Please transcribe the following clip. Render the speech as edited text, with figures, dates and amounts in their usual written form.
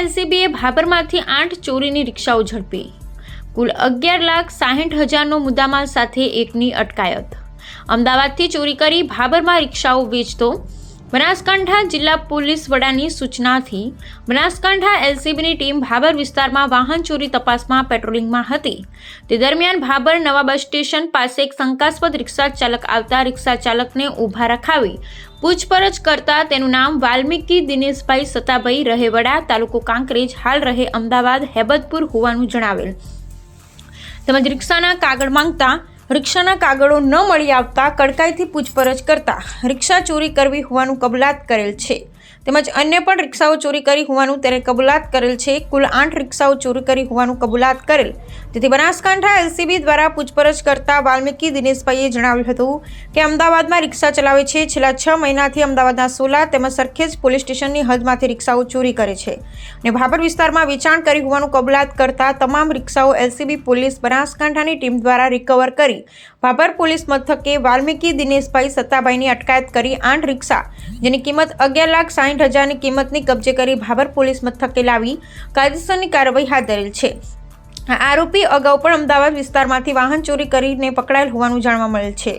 એલસીબીએ ભાભરમાંથી 8 ચોરીની રિક્ષાઓ ઝડપી। કુલ 11,60,000નો મુદ્દામાલ સાથે એકની અટકાયત। અમદાવાદથી ચોરી કરી ભાભરમાં રિક્ષાઓ વેચતો। બનાસકાંઠા જિલ્લા પોલીસ વડાની સૂચનાથી બનાસકાંઠા એલસીબીની ટીમ ભાભર વિસ્તારમાં વાહન ચોરી તપાસમાં પેટ્રોલિંગમાં હતી। તે દરમિયાન ભાભર નવા બસ સ્ટેશન પાસે એક શંકાસ્પદ રિક્ષા ચાલક આવતા રિક્ષા ચાલકને ઊભા રખાવી પૂછપરછ કરતા તેનું નામ વાલ્મીકી દિનેશભાઈ સતાભાઈ રહે વડા તાલુકો કાંકરેજ હાલ રહે અમદાવાદ હેબતપુર હોવાનું જણાવેલ તેમજ રિક્ષાના કાગળ માંગતા રિક્ષાના કાગળો ન મળી આવતા કડકાઈથી પૂછપરછ કરતા રિક્ષા ચોરી કરવી હોવાનું કબૂલાત કરેલ છે તેમજ અન્ય પણ રિક્ષાઓ ચોરી કરી હોવાનું તેને કબૂલાત કરેલ છે। કુલ 8 રિક્ષાઓ ચોરી કરી હોવાનું કબૂલાત કરેલ તેથી બનાસકાંઠા એલસીબી દ્વારા પૂછપરછ કરતા વાલ્મીકી દિનેશભાઈએ જણાવ્યું હતું કે અમદાવાદમાં રિક્ષા ચલાવે છે। છેલ્લા 6 મહિનાથી અમદાવાદના સોલા તેમજ સરખેજ પોલીસ સ્ટેશનની હદમાંથી રિક્ષાઓ ચોરી કરે છે અને ભાભર વિસ્તારમાં વેચાણ કરી હોવાનું કબૂલાત કરતા તમામ રિક્ષાઓ એલસીબી પોલીસ બનાસકાંઠાની ટીમ દ્વારા રિકવર કરી ભાભર પોલીસ મથકે વાલ્મીકી દિનેશભાઈ સત્તાભાઈની અટકાયત કરી 8 રિક્ષા જેની કિંમત 11,60,000ની કિંમતની કબજે કરી ભાભર પોલીસ મથકે લાવી કાયદેસરની કાર્યવાહી હાથ ધરેલ છે। આ આરોપી અગાઉ પણ અમદાવાદ વિસ્તારમાંથી વાહન ચોરી કરીને પકડાયેલ હોવાનું જાણવા મળેલ છે।